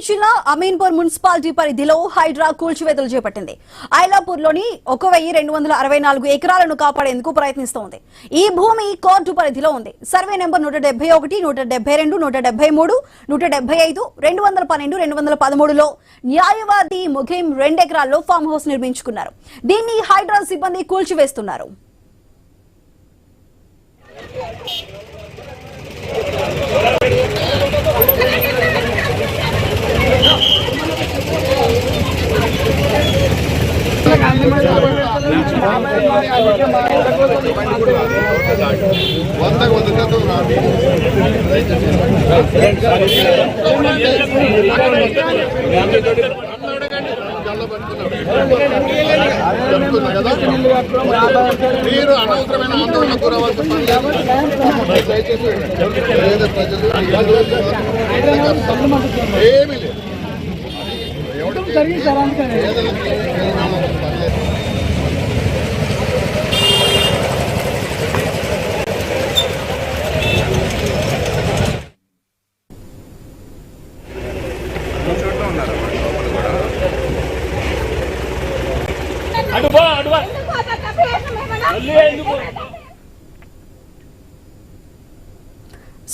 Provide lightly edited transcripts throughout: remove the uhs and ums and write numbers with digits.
జిల్లా అమీన్పూర్ మున్సిపాలిటీ పరిధిలో హైడ్రా కూల్చివేతలు చేపట్టింది. ఐలాపూర్లోని 1264 ఎకరాలను కాపాడేందుకు ప్రయత్నిస్తోంది. ఈ భూమి కోర్టు పరిధిలో ఉంది. సర్వే నెంబర్ 171, 172, 173, 175, 212, 213లో న్యాయవాది ముఖీం 2 ఎకరాల్లో ఫామ్ హౌస్ నిర్మించుకున్నారు. దీన్ని హైడ్రా సిబ్బంది కూల్చివేస్తున్నారు. మీరు అనవసరమైన ఆందోళన గురవలసిన ఏమీ లేదు.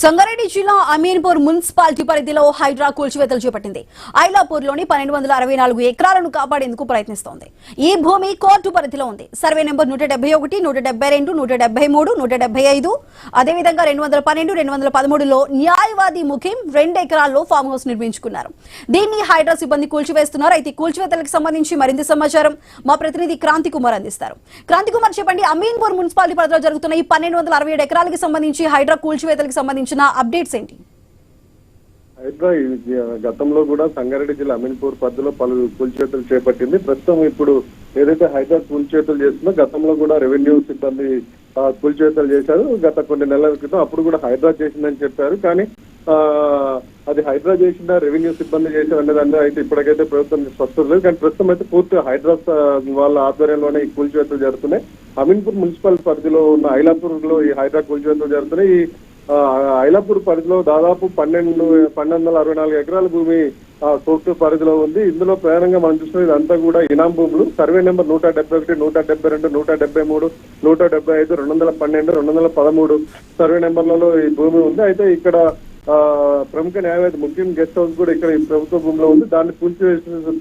సంగారెడ్డి జిల్లా అమీన్పూర్ మున్సిపాలిటీ పరిధిలో హైడ్రా కూల్చివేతలు చేపట్టింది. ఐలాపూర్లోని 1264 ఎకరాలను కాపాడేందుకు ప్రయత్నిస్తోంది. ఈ భూమి కోర్టు పరిధిలో ఉంది. సర్వే నెంబర్ 171, 172, 173, 175, అదేవిధంగా 212, 213లో న్యాయవాది ముఖీం 2 ఎకరాల్లో ఫామ్ హౌస్ నిర్మించుకున్నారు. దీన్ని హైడ్రా సిబ్బంది కూల్చివేస్తున్నారు. అయితే కూల్చివేతలకు సంబంధించి మరింత సమాచారం మా ప్రతినిధి క్రాంతి కుమార్ అందిస్తారు. క్రాంతి కుమార్, చెప్పండి, అమీన్పూర్ మున్సిపాలిటీ పరిధిలో జరుగుతున్న ఈ 1267 ఎకరాలకు సంబంధించి హైడ్రా కూల్చివేతలకు సంబంధించిన అప్డేట్స్ ఏంటి? హైడ్రా గతంలో కూడా సంగారెడ్డి జిల్లా అమీన్పూర్ పరిధిలో పలు కూల్చివేతలు చేపట్టింది. ప్రస్తుతం ఇప్పుడు ఏదైతే హైడ్రా కూల్చివేతలు చేస్తుందో గతంలో కూడా రెవెన్యూ సిబ్బంది కూల్చివేతలు చేశారు. గత కొన్ని నెలల క్రితం అప్పుడు కూడా హైడ్రా చేసిందని చెప్పారు. కానీ అది హైడ్రా చేసిన రెవెన్యూ సిబ్బంది చేశారు అనేదాన్ని అయితే ఇప్పటికైతే ప్రభుత్వం స్పష్టత లేదు. కానీ ప్రస్తుతం అయితే పూర్తిగా హైడ్రా వాళ్ళ ఆధ్వర్యంలోనే ఈ కూల్చివేతలు జరుగుతున్నాయి. అమీన్పూర్ మున్సిపల్ పరిధిలో ఉన్న ఐలాపూర్ లో ఈ హైడ్రా కూల్చివేతలు జరుగుతున్నాయి. ఈ ఐలాపూర్ పరిధిలో దాదాపు 1264 ఎకరాల భూమి కోర్టు పరిధిలో ఉంది. ఇందులో ప్రధానంగా మనం చూస్తున్న ఇదంతా కూడా ఇనాం భూములు. సర్వే నెంబర్ 171, 172, 173, 175, 212, 213 సర్వే నెంబర్లలో ఈ భూమి ఉంది. అయితే ఇక్కడ ప్రముఖ న్యాయవాది ముఖ్యం గెస్ట్ హౌస్ కూడా ఇక్కడ ఈ ప్రభుత్వ భూమిలో ఉంది. దాన్ని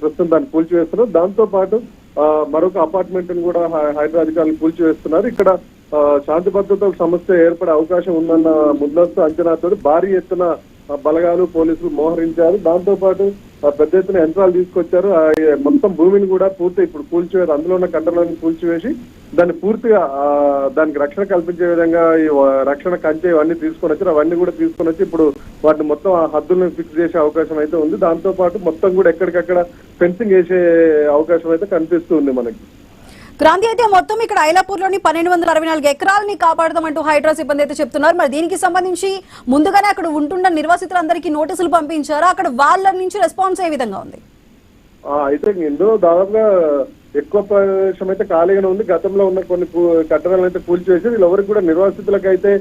ప్రస్తుతం దాన్ని కూల్చివేస్తున్నారు. దాంతో పాటు మరొక అపార్ట్మెంట్ ను కూడా హైడ్రా అధికారులు కూల్చివేస్తున్నారు. ఇక్కడ శాంతి భద్రతల సమస్య ఏర్పడే అవకాశం ఉందన్న ముందస్తు అంచనాతో భారీ ఎత్తున బలగాలు పోలీసులు మోహరించారు. దాంతో పాటు పెద్ద ఎత్తున యంత్రాలు తీసుకొచ్చారు. మొత్తం భూమిని కూడా ఇప్పుడు కూల్చివేసి అందులో ఉన్న కంటలను కూల్చివేసి దాన్ని పూర్తిగా దానికి రక్షణ కల్పించే విధంగా ఈ రక్షణ కంచె ఇవన్నీ తీసుకొని వచ్చారు. అవన్నీ కూడా తీసుకొని వచ్చి ఇప్పుడు వాటిని మొత్తం ఆ హద్దులను ఫిక్స్ చేసే అవకాశం అయితే ఉంది. దాంతో పాటు మొత్తం కూడా ఎక్కడికక్కడ ఫెన్సింగ్ వేసే అవకాశం అయితే కనిపిస్తూ ఉంది మనకి. క్రాంతి, అయితే మొత్తం ఇక్కడ ఐలాపూర్లోని 1264 ఎకరాలని కాపాడదామంటూ హైడ్రా సిబ్బంది అయితే చెప్తున్నారు. మరి దీనికి సంబంధించి ముందుగానే అక్కడ ఉంటున్న నిర్వాసితులందరికీ నోటీసులు పంపించారా? అక్కడ వాళ్ళ నుంచి రెస్పాన్స్ ఏ విధంగా ఉంది? అయితే ఇందులో దాదాపుగా ఎక్కువ ప్రదేశం అయితే ఖాళీగానే ఉంది. గతంలో ఉన్న కొన్ని కట్టడాలను అయితే కూల్చివేసి వీళ్ళెవరికి కూడా నిర్వాసితులకైతే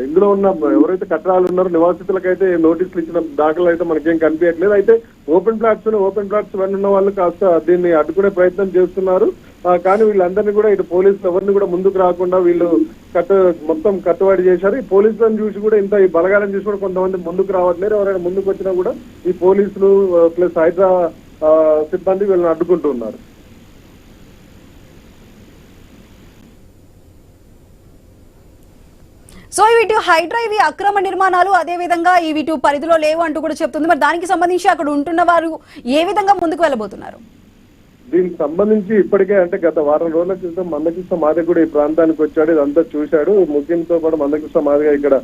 ఇందులో ఉన్న ఎవరైతే కట్టడాలు ఉన్నారో నివాసితులకైతే నోటీసులు ఇచ్చిన దాఖలు అయితే మనకేం కనిపించట్లేదు. అయితే ఓపెన్ ప్లాట్స్ ఇవన్నీ ఉన్న వాళ్ళు కాస్త దీన్ని అడ్డుకునే ప్రయత్నం చేస్తున్నారు. కానీ వీళ్ళందరినీ కూడా ఇటు పోలీసులు ఎవరిని కూడా ముందుకు రాకుండా వీళ్ళు మొత్తం కట్టుబడి చేశారు. ఈ పోలీసులను చూసి కూడా ఈ బలగాలను చూసి కూడా కొంతమంది ముందుకు రావట్లేరు. ఎవరైనా ముందుకు వచ్చినా కూడా ఈ పోలీసులు ప్లస్ హైడ్రా సిబ్బంది వీళ్ళని అడ్డుకుంటున్నారు. సో వీటి హైడ్రా ఇవి అక్రమ నిర్మాణాలు, అదే విధంగా ఈ వీటి పరిధిలో లేవు అంటూ కూడా చెప్తుంది. మరి దానికి సంబంధించి అక్కడ ఉంటున్న వారు ఏ విధంగా ముందుకు వెళ్ళబోతున్నారు? దీనికి సంబంధించి ఇప్పటికే అంటే గత వారం రోజుల క్రితం మందకృష్ణ మాదిగ కూడా ఈ ప్రాంతానికి వచ్చాడు. ఇదంతా చూశాడు. ముఖ్యంతో పాటు మందకృష్ణ మాదిగ ఇక్కడ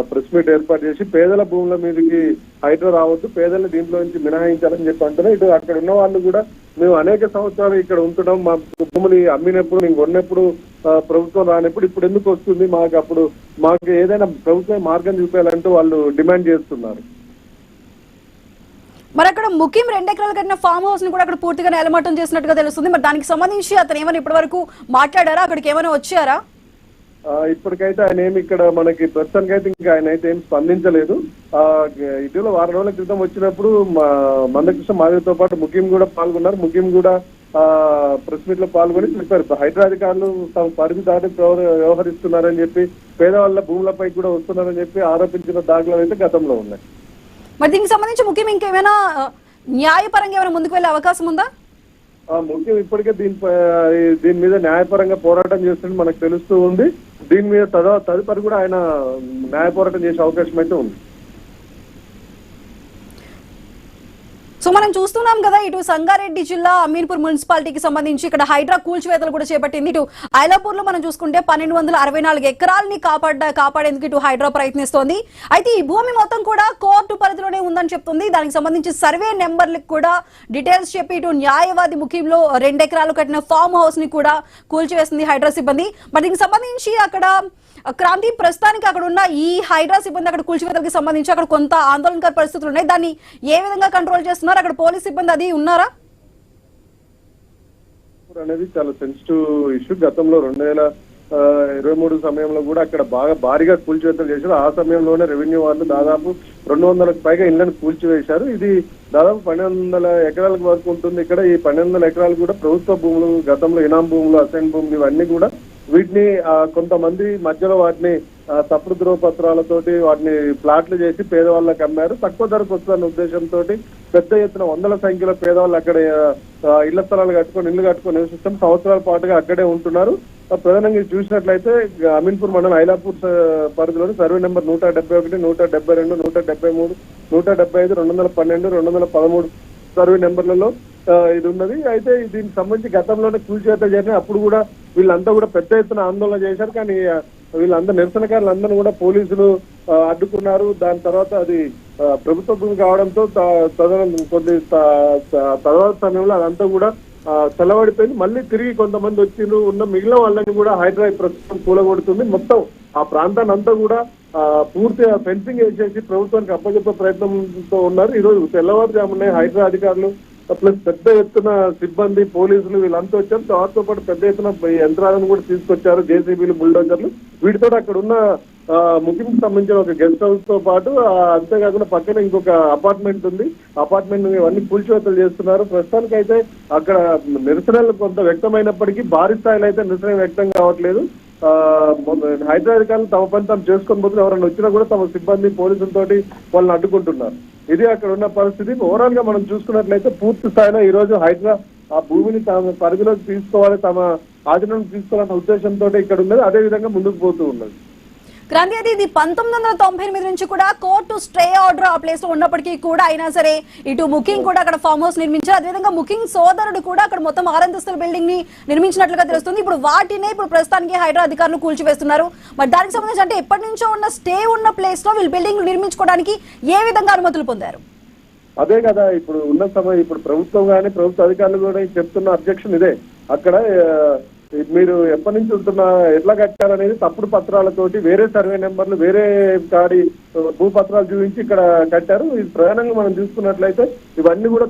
ప్రెస్ మీట్ ఏర్పాటు చేసి పేదల భూముల మీదకి హైడ్రా రావద్దు, పేదల్ని దీంట్లో నుంచి మినహాయించాలని చెప్పి అంటున్నారు. ఇటు అక్కడ ఉన్న వాళ్ళు కూడా మేము అనేక సంవత్సరాలు ఇక్కడ ఉంటున్నాం, మా భూములు అమ్మినప్పుడు మేము కొన్నప్పుడు ప్రభుత్వం రానప్పుడు ఇప్పుడు ఎందుకు వస్తుంది, మాకు ఏదైనా ప్రభుత్వం మార్గం చూపేయాలంటూ వాళ్ళు డిమాండ్ చేస్తున్నారు. మరి అక్కడ ముఖ్యం 2 ఎకరాలు కట్టిన ఫామ్ హౌస్ ని కూడా అక్కడ పూర్తిగా నేలమట్టం చేసినట్టుగా తెలుస్తుంది. మరి దానికి సంబంధించి అతను ఏమైనా ఇప్పటి వరకు మాట్లాడారా? అక్కడికి ఏమైనా వచ్చారా? ఇప్పటికైతే ఆయన ఏమి ఇక్కడ మనకి ప్రస్తుతానికి అయితే ఇంకా ఆయన అయితే ఏం స్పందించలేదు. ఇటీవల వారం రోజుల క్రితం వచ్చినప్పుడు మందకృష్ణ మాదిరితో పాటు ముఖ్యం కూడా పాల్గొన్నారు. ముఖ్యం కూడా ప్రెస్ మీట్ లో పాల్గొని చెప్పారు హైడ్రా అధికారులు తమ పరిధి దాటి వ్యవహరిస్తున్నారని చెప్పి, పేదవాళ్ళ భూములపై కూడా వస్తున్నారని చెప్పి ఆరోపించిన దాఖలాలు అయితే గతంలో ఉన్నాయి. మరి దీనికి సంబంధించి ముఖ్యం ఇంకేమైనా న్యాయపరంగా ఏమైనా ముందుకు వెళ్ళే అవకాశం ఉందా? ముఖ్యం ఇప్పటికే దీని మీద న్యాయపరంగా పోరాటం చేస్తున్నట్టు మనకు తెలుస్తూ ఉంది. దీని మీద తదుపరి కూడా ఆయన న్యాయ పోరాటం చేసే అవకాశం అయితే ఉంది. సో మనం చూస్తున్నాం కదా, ఇటు సంగారెడ్డి జిల్లా అమీన్పూర్ మున్సిపాలిటీకి సంబంధించి ఇక్కడ హైడ్రా కూల్చివేతలు కూడా చేపట్టింది. ఇటు ఐలాపూర్ లో మనం చూసుకుంటే 1264 ఎకరాలని కాపాడేందుకు ఇటు హైడ్రా ప్రయత్నిస్తోంది. అయితే ఈ భూమి మొత్తం కూడా కోర్టు పరిధిలోనే ఉందని చెప్తుంది. దానికి సంబంధించి సర్వే నెంబర్లకు కూడా డీటెయిల్స్ చెప్పి ఇటు న్యాయవాది ముఖ్యంలో 2 ఎకరాలు కట్టిన ఫామ్ హౌస్ ని కూడా కూల్చివేసింది హైడ్రా సిబ్బంది. మరి దీనికి సంబంధించి అక్కడ క్రాంతి, ప్రస్తుతానికి అక్కడ ఉన్న ఈ హైడ్రా సిబ్బంది అక్కడ కూల్చివేతలకు సంబంధించి అక్కడ కొంత ఆందోళనకర పరిస్థితులు ఉన్నాయి. దాన్ని ఏ విధంగా కంట్రోల్ చేస్తున్నారు? అక్కడ పోలీస్ సిబ్బంది అది ఉన్నారా అనేది చాలా సెన్సిటివ్ ఇష్యూ. గతంలో 2023 సమయంలో కూడా అక్కడ బాగా భారీగా కూల్చివేతలు చేశారు. ఆ సమయంలోనే రెవెన్యూ వాళ్ళు దాదాపు 200కు పైగా ఇళ్లను కూల్చివేశారు. ఇది దాదాపు 1200 ఎకరాల వరకు ఉంటుంది. ఇక్కడ ఈ 1200 ఎకరాలు కూడా ప్రభుత్వ భూములు, గతంలో ఇనాం భూములు, అసైన్ భూములు, ఇవన్నీ కూడా వీటిని కొంతమంది మధ్యలో వాటిని తప్పుడు ధృవపత్రాలతోటి వాటిని ప్లాట్లు చేసి పేదవాళ్ళకి అమ్మారు. తక్కువ ధరకు వస్తున్న ఉద్దేశంతో పెద్ద ఎత్తున 100ల సంఖ్యలో పేదవాళ్ళు అక్కడ ఇళ్ల స్థలాలు కట్టుకొని ఇళ్లు కట్టుకొని నివసిస్తాం, సంవత్సరాల పాటుగా అక్కడే ఉంటున్నారు. ప్రధానంగా చూసినట్లయితే అమీన్పూర్ మండలం ఐలాపూర్ పరిధిలోని సర్వే నెంబర్ 171, 172, 173, 175, 212, 213 సర్వే నెంబర్లలో ఇది ఉన్నది. అయితే దీనికి సంబంధించి గతంలోనే కూల్చివేతలు జరిగినాయి. అప్పుడు కూడా వీళ్ళంతా కూడా పెద్ద ఎత్తున ఆందోళన చేశారు. కానీ వీళ్ళందరూ నిరసనకారులందరూ కూడా పోలీసులు అడ్డుకున్నారు. దాని తర్వాత అది ప్రభుత్వ భూమి కావడంతో కొద్ది తర్వాత సమయంలో అదంతా కూడా చల్లబడిపోయింది. మళ్ళీ తిరిగి కొంతమంది వచ్చిండ్రు. ఉన్న మిగిలిన వాళ్ళని కూడా హైడ్రా ప్రస్తుతం కూలగొడుతుంది. మొత్తం ఆ ప్రాంతాన్ని అంతా కూడా పూర్తిగా ఫెన్సింగ్ వేసేసి ప్రభుత్వానికి అప్పచెప్పే ప్రయత్నంతో ఉన్నారు. ఈ రోజు తెల్లవారుజామునే హైడ్రా అధికారులు ప్లస్ పెద్ద ఎత్తున సిబ్బంది, పోలీసులు వీళ్ళంతా వచ్చారు. దాంతో పాటు పెద్ద ఎత్తున యంత్రాలను కూడా తీసుకొచ్చారు, జేసీబీలు, బుల్డోజర్లు. వీటితో అక్కడ ఉన్న ముఖ్యంకి సంబంధించిన ఒక గెస్ట్ హౌస్ తో పాటు అంతేకాకుండా పక్కన ఇంకొక అపార్ట్మెంట్ ఉంది. అపార్ట్మెంట్ ఇవన్నీ కూల్చివేతలు చేస్తున్నారు. ప్రస్తుతానికి అయితే అక్కడ నిరసనలు కొంత వ్యక్తమైనప్పటికీ భారీ స్థాయిలో అయితే నిరసన వ్యక్తం కావట్లేదు. హైడ్రా అధికారులు తమ పని తాము చేసుకొని పోతే ఎవరైనా వచ్చినా కూడా తమ సిబ్బంది, పోలీసులతోటి వాళ్ళని అడ్డుకుంటున్నారు. ఇది అక్కడ ఉన్న పరిస్థితి. ఓవరాల్ గా మనం చూసుకున్నట్లయితే పూర్తి స్థాయిలో ఈ రోజు హైడ్రా ఆ భూమిని తమ పరిధిలోకి తీసుకోవాలి, తమ ఆధీనంలో తీసుకోవాలన్న ఉద్దేశంతో ఇక్కడ ఉన్నది. అదే విధంగా ముందుకు పోతూ ఉన్నది. క్రాంతి, అది ఇది 1998 నుంచి కూడా కోర్టు స్టే ఆర్డర్ ఆ ప్లేస్ లో ఉన్నప్పటికీ కూడా అయినా సరే ఇటు ముకింగ్ కూడా అక్కడ ఫామ్ హౌస్ నిర్మించారు. అదేవిధంగా ముకింగ్ సోదరుడు కూడా అక్కడ మొత్తం 6 అంతస్తుల బిల్డింగ్ ని నిర్మించినట్లుగా తెలుస్తుంది. ఇప్పుడు వాటినే ఇప్పుడు ప్రస్తుతానికి హైడ్రా అధికారులు కూల్చివేస్తున్నారు. మరి దానికి సంబంధించి అంటే ఎప్పటి నుంచో ఉన్న స్టే ఉన్న ప్లేస్ లో వీళ్ళు బిల్డింగ్ నిర్మించుకోవడానికి ఏ విధంగా అనుమతులు పొందారు? అదే కదా ఇప్పుడు ఉన్న సమయం. ఇప్పుడు ప్రభుత్వం కానీ ప్రభుత్వ అధికారులు కూడా చెప్తున్న అబ్జెక్షన్ ఇదే. అక్కడ మీరు ఎప్పటి నుంచి ఉంటున్నా, ఎట్లా కట్టారనేది తప్పుడు పత్రాలతోటి వేరే సర్వే నెంబర్లు, వేరే కాడి భూపత్రాలు చూపించి ఇక్కడ కట్టారు. ఇది ప్రధానంగా మనం చూసుకున్నట్లయితే ఇవన్నీ కూడా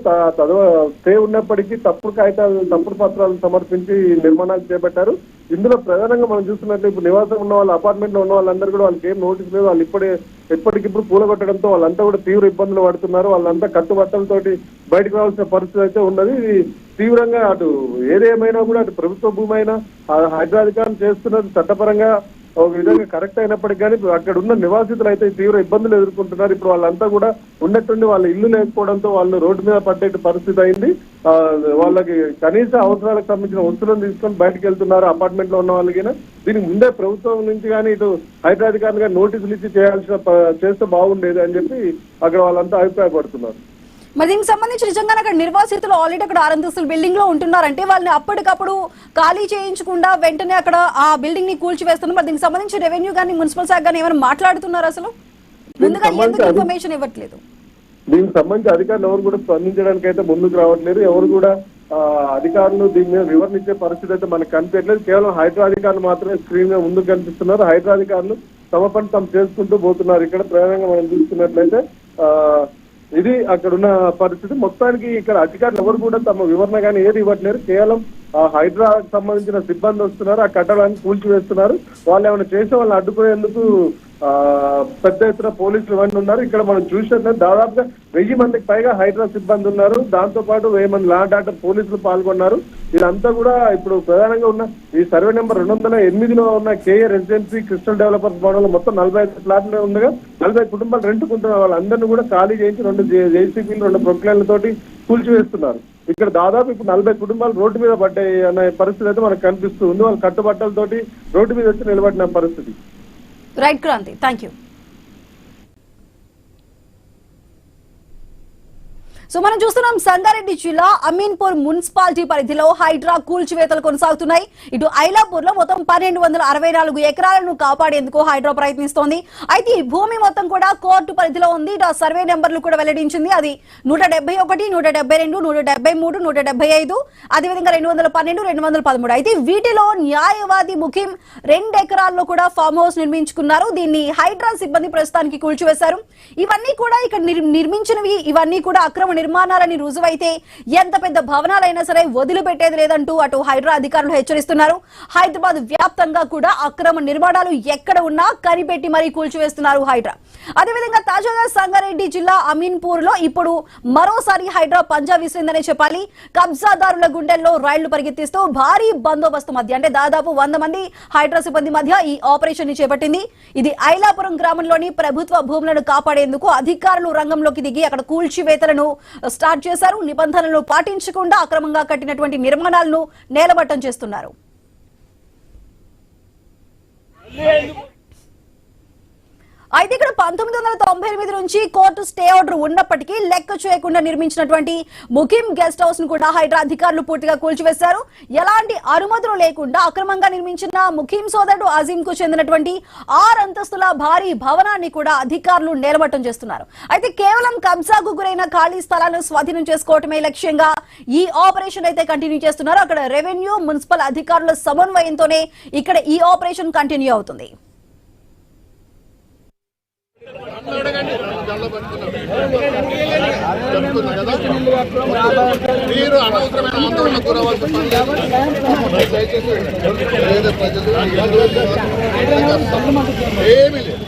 స్టే ఉన్నప్పటికీ తప్పుడు కాగితాలు, తప్పుడు పత్రాలు సమర్పించి నిర్మాణాలు చేపట్టారు. ఇందులో ప్రధానంగా మనం చూస్తున్నట్లయితే ఇప్పుడు నివాసం ఉన్న వాళ్ళు, అపార్ట్మెంట్ లో ఉన్న వాళ్ళందరూ కూడా వాళ్ళకి ఏం నోటీస్ లేదు. వాళ్ళు ఎప్పటికిప్పుడు కూలగొట్టడంతో వాళ్ళంతా కూడా తీవ్ర ఇబ్బందులు పడుతున్నారు. వాళ్ళంతా కట్టుబట్టలతోటి బయటకు రావాల్సిన పరిస్థితి అయితే ఉన్నది. ఇది తీవ్రంగా అటు ఏదేమైనా కూడా అటు ప్రభుత్వ భూమి అయినా హైడ్రా అధికారులు చేస్తున్నది చట్టపరంగా ఒక విధంగా కరెక్ట్ అయినప్పటికీ కానీ అక్కడ ఉన్న నివాసితులు అయితే తీవ్ర ఇబ్బందులు ఎదుర్కొంటున్నారు. ఇప్పుడు వాళ్ళంతా కూడా ఉన్నట్టుండి వాళ్ళ ఇల్లు లేకపోవడంతో వాళ్ళు రోడ్డు మీద పడ్డే పరిస్థితి అయింది. వాళ్ళకి కనీస అవసరాలకు సంబంధించిన వస్తువులను తీసుకొని బయటకు వెళ్తున్నారు అపార్ట్మెంట్ లో ఉన్న వాళ్ళకి. దీనికి ముందే ప్రభుత్వం నుంచి కానీ ఇటు హైడ్రా అధికారులు కానీ నోటీసులు ఇచ్చి చేస్తే బాగుండేది అని చెప్పి అక్కడ వాళ్ళంతా అభిప్రాయపడుతున్నారు. మరి దీనికి సంబంధించి నిజంగానే అక్కడ నిర్వాసితులు ఆల్రెడీ అక్కడ 6 అంతస్తుల బిల్డింగ్ లో ఉంటున్నారంటే వాళ్ళని అప్పటికప్పుడు ఖాళీ చేయించకుండా వెంటనే అక్కడ ఆ బిల్డింగ్ ని కూల్చివేస్తున్నారు. మరి దీనికి సంబంధించి రెవెన్యూ కానీ మున్సిపల్ శాఖ కానీ ఏమైనా మాట్లాడుతున్నారు? అసలు ముందుగా ఎందుకు ఇన్ఫర్మేషన్ ఇవ్వట్లేదు? దీనికి సంబంధించి అధికారులు ఎవరు కూడా స్పందించడానికి అయితే ముందుకు రావట్లేదు. ఎవరు కూడా అధికారులు దీని మీద వివరణ ఇచ్చే పరిస్థితి అయితే మనకు కనిపించట్లేదు. కేవలం హైడ్రా అధికారులు మాత్రమే స్క్రీన్ మీద ముందుకు కనిపిస్తున్నారు. హైడ్రా అధికారులు తమ పని తాము చేసుకుంటూ పోతున్నారు. ఇక్కడ ప్రధానంగా మనం చూసుకున్నట్లయితే ఇది అక్కడ ఉన్న పరిస్థితి. మొత్తానికి ఇక్కడ అధికారులు ఎవరు కూడా తమ వివరణ కానీ ఏది ఇవ్వట్లేరు. కేవలం ఆ హైడ్రా సంబంధించిన సిబ్బంది వస్తున్నారు, ఆ కట్టడాన్ని కూల్చివేస్తున్నారు. వాళ్ళు ఏమైనా చేసే వాళ్ళని అడ్డుకునేందుకు పెద్ద ఎత్తున పోలీసులు ఇవన్నీ ఉన్నారు. ఇక్కడ మనం చూసినట్లయితే దాదాపుగా 1000 మందికి పైగా హైడ్రా సిబ్బంది ఉన్నారు. దాంతో పాటు 1000 మంది లా అండ్ ఆర్డర్ పోలీసులు పాల్గొన్నారు. వీళ్ళంతా కూడా ఇప్పుడు ప్రధానంగా ఉన్న ఈ సర్వే నెంబర్ 208లో ఉన్న కేఏ రెసిడెన్సీ క్రిస్టల్ డెవలపర్స్ భవనంలో మొత్తం 45 ఫ్లాట్లు ఉండగా 40 కుటుంబాలు రెంట్కుంటున్న వాళ్ళందరినీ కూడా ఖాళీ చేయించి 2 జేసీబీలు 2 ప్రొక్లైన్లతోటి కూల్చివేస్తున్నారు. ఇక్కడ దాదాపు ఇప్పుడు 40 కుటుంబాలు రోడ్డు మీద పడ్డాయి అనే పరిస్థితి అయితే మనకు కనిపిస్తూ ఉంది. వాళ్ళు కట్టుబట్టలతోటి రోడ్డు మీద వచ్చి నిలబడిన పరిస్థితి. Right Kranthi, thank you. So మనం చూస్తున్నాం సంగారెడ్డి జిల్లా అమీన్పూర్ మున్సిపాలిటీ పరిధిలో హైడ్రా కూల్చివేతలు కొనసాగుతున్నాయి. ఇటు ఐలాపూర్ లో మొత్తం 1264 ఎకరాలను కాపాడేందుకు హైడ్రా ప్రయత్నిస్తోంది. అయితే ఈ భూమి మొత్తం కూడా కోర్టు పరిధిలో ఉంది. ఇటు సర్వే నెంబర్లు కూడా వెల్లడించింది. అది 171, 172, 173, 175, అదేవిధంగా 212, 213. అయితే వీటిలో న్యాయవాది ముఖిం 2 ఎకరాల్లో కూడా ఫామ్ హౌస్ నిర్మించుకున్నారు. దీన్ని హైడ్రా సిబ్బంది ప్రస్తుతానికి కూల్చివేశారు. ఇవన్నీ కూడా ఇక్కడ నిర్మించినవి ఇవన్నీ కూడా అక్రమ నిర్మాణాలని రుజువైతే ఎంత పెద్ద భవనాలైనా సరే వదిలిపెట్టేది లేదంటూ అటు హైడ్రా అధికారులు హెచ్చరిస్తున్నారు. హైదరాబాద్ వ్యాప్తంగా కూడా అక్రమ నిర్మాణాలు ఎక్కడ ఉన్నా కనిపెట్టి మరీ కూల్చివేస్తున్నారు హైడ్రా. అదేవిధంగా తాజాగా సంగారెడ్డి జిల్లా అమీన్పూర్ లో ఇప్పుడు మరోసారి హైడ్రా పంజా విసిరిందనే చెప్పాలి. కబ్జాదారుల గుండెల్లో రైళ్లు పరిగెత్తిస్తూ భారీ బందోబస్తు మధ్య అంటే దాదాపు 100 మంది హైడ్రా సిబ్బంది మధ్య ఈ ఆపరేషన్ ని చేపట్టింది. ఇది ఐలాపురం గ్రామంలోని ప్రభుత్వ భూములను కాపాడేందుకు అధికారులు రంగంలోకి దిగి అక్కడ కూల్చివేతలను స్టార్ట్ చేశారు. నిబంధనలను పాటించకుండా అక్రమంగా కట్టినటువంటి నిర్మాణాలను నేలమట్టం చేస్తున్నారు. అయితే ఇక్కడ 1998 నుంచి కోర్టు స్టే ఆర్డర్ ఉన్నప్పటికీ లెక్క చేయకుండా నిర్మించినటువంటి ముఖిం గెస్ట్ హౌస్ ను కూడా హైడ్రా అధికారులు పూర్తిగా కూల్చివేశారు. ఎలాంటి అనుమతులు లేకుండా అక్రమంగా నిర్మించిన ముఖిం సోదరుడు అజీం కు చెందినటువంటి 6 అంతస్తుల భారీ భవనాన్ని కూడా అధికారులు నేలమట్టం చేస్తున్నారు. అయితే కేవలం కబ్జాకు గురైన ఖాళీ స్థలాలను స్వాధీనం చేసుకోవటమే లక్ష్యంగా ఈ ఆపరేషన్ అయితే కంటిన్యూ చేస్తున్నారు. అక్కడ రెవెన్యూ మున్సిపల్ అధికారుల సమన్వయంతోనే ఇక్కడ ఈ ఆపరేషన్ కంటిన్యూ అవుతుంది. మీరు అనవసరమైన ఆందోళన గురవలసిన ఏమీ లేదు.